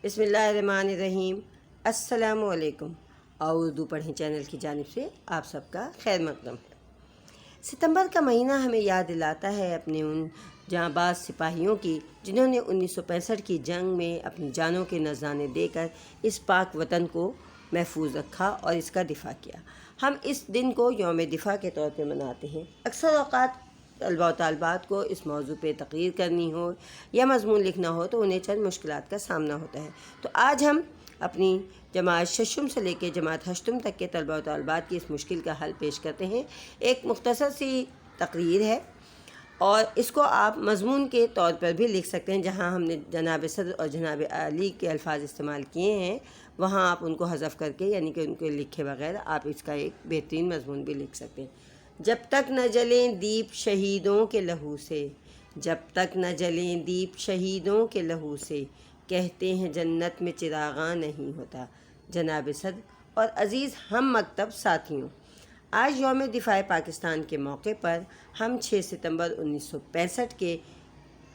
بسم اللہ الرحمن الرحیم۔ السلام علیکم۔ اردو پڑھیں چینل کی جانب سے آپ سب کا خیر مقدم ہے۔ ستمبر کا مہینہ ہمیں یاد دلاتا ہے اپنے ان جاں سپاہیوں کی جنہوں نے 1965 کی جنگ میں اپنی جانوں کے نذرانے دے کر اس پاک وطن کو محفوظ رکھا اور اس کا دفاع کیا۔ ہم اس دن کو یوم دفاع کے طور پہ مناتے ہیں۔ اکثر اوقات طلباء و طالبات کو اس موضوع پہ تقریر کرنی ہو یا مضمون لکھنا ہو تو انہیں چند مشکلات کا سامنا ہوتا ہے۔ تو آج ہم اپنی جماعت ششم سے لے کے جماعت ہشتم تک کے طلباء و طالبات کی اس مشکل کا حل پیش کرتے ہیں۔ ایک مختصر سی تقریر ہے اور اس کو آپ مضمون کے طور پر بھی لکھ سکتے ہیں۔ جہاں ہم نے جناب صدر اور جناب علی کے الفاظ استعمال کیے ہیں وہاں آپ ان کو حذف کر کے یعنی کہ ان کے لکھے بغیر آپ اس کا ایک بہترین مضمون بھی لکھ سکتے ہیں۔ جب تک نہ جلیں دیپ شہیدوں کے لہو سے، جب تک نہ جلیں دیپ شہیدوں کے لہو سے، کہتے ہیں جنت میں چراغاں نہیں ہوتا۔ جناب صدر اور عزیز ہم مکتب ساتھیوں، آج یوم دفاع پاکستان کے موقع پر ہم 6 ستمبر 1965 کے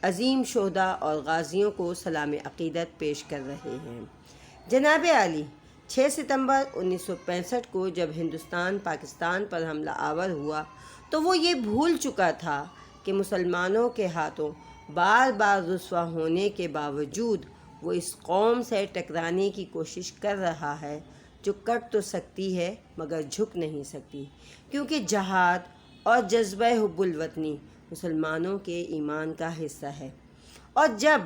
عظیم شہداء اور غازیوں کو سلام عقیدت پیش کر رہے ہیں۔ جناب عالی، 6 ستمبر 1965 کو جب ہندوستان پاکستان پر حملہ آور ہوا تو وہ یہ بھول چکا تھا کہ مسلمانوں کے ہاتھوں بار بار رسوا ہونے کے باوجود وہ اس قوم سے ٹکرانے کی کوشش کر رہا ہے جو کٹ تو سکتی ہے مگر جھک نہیں سکتی، کیونکہ جہاد اور جذبہ حب الوطنی مسلمانوں کے ایمان کا حصہ ہے، اور جب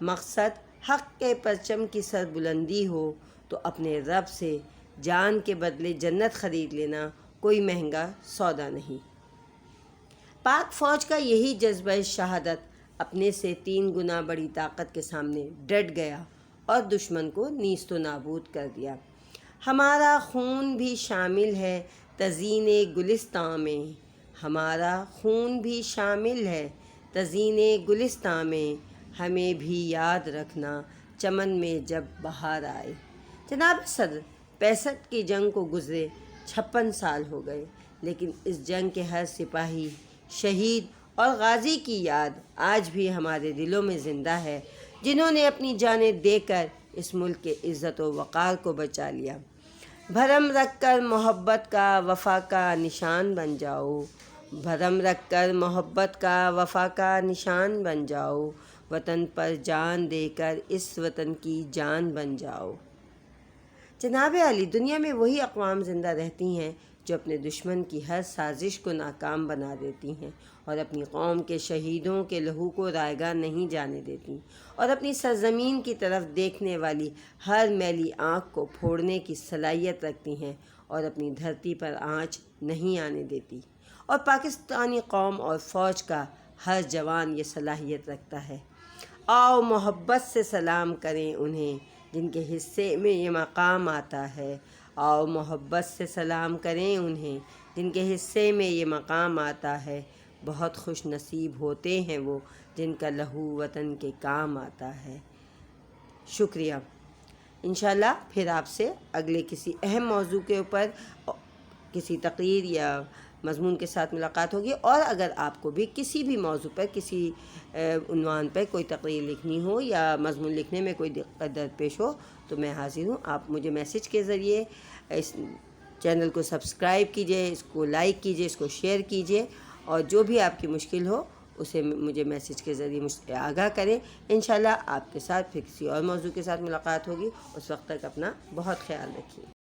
مقصد حق کے پرچم کی سربلندی ہو تو اپنے رب سے جان کے بدلے جنت خرید لینا کوئی مہنگا سودا نہیں۔ پاک فوج کا یہی جذبہ شہادت اپنے سے 3 گنا بڑی طاقت کے سامنے ڈٹ گیا اور دشمن کو نیست و نابود کر دیا۔ ہمارا خون بھی شامل ہے تزئین گلستاں میں، ہمارا خون بھی شامل ہے تزئین گلستاں میں، ہمیں بھی یاد رکھنا چمن میں جب بہار آئے۔ جناب صدر، 65 کی جنگ کو گزرے 56 سال ہو گئے، لیکن اس جنگ کے ہر سپاہی، شہید اور غازی کی یاد آج بھی ہمارے دلوں میں زندہ ہے، جنہوں نے اپنی جانیں دے کر اس ملک کے عزت و وقار کو بچا لیا۔ بھرم رکھ کر محبت کا وفا کا نشان بن جاؤ، بھرم رکھ کر محبت کا وفا کا نشان بن جاؤ، وطن پر جان دے کر اس وطن کی جان بن جاؤ۔ جناب علی، دنیا میں وہی اقوام زندہ رہتی ہیں جو اپنے دشمن کی ہر سازش کو ناکام بنا دیتی ہیں اور اپنی قوم کے شہیدوں کے لہو کو رائیگاں نہیں جانے دیتی، اور اپنی سرزمین کی طرف دیکھنے والی ہر میلی آنکھ کو پھوڑنے کی صلاحیت رکھتی ہیں اور اپنی دھرتی پر آنچ نہیں آنے دیتی، اور پاکستانی قوم اور فوج کا ہر جوان یہ صلاحیت رکھتا ہے۔ آؤ محبت سے سلام کریں انہیں جن کے حصے میں یہ مقام آتا ہے، آؤ محبت سے سلام کریں انہیں جن کے حصے میں یہ مقام آتا ہے، بہت خوش نصیب ہوتے ہیں وہ جن کا لہو وطن کے کام آتا ہے۔ شکریہ۔ انشاءاللہ پھر آپ سے اگلے کسی اہم موضوع کے اوپر کسی تقریر یا مضمون کے ساتھ ملاقات ہوگی، اور اگر آپ کو بھی کسی بھی موضوع پر کسی عنوان پر کوئی تقریر لکھنی ہو یا مضمون لکھنے میں کوئی دقت درپیش ہو تو میں حاضر ہوں۔ آپ مجھے میسج کے ذریعے اس چینل کو سبسکرائب کیجئے، اس کو لائک کیجئے، اس کو شیئر کیجئے، اور جو بھی آپ کی مشکل ہو اسے مجھے میسج کے ذریعے مجھ سے آگاہ کریں۔ انشاءاللہ آپ کے ساتھ پھر کسی اور موضوع کے ساتھ ملاقات ہوگی۔ اس وقت تک اپنا بہت خیال رکھیے۔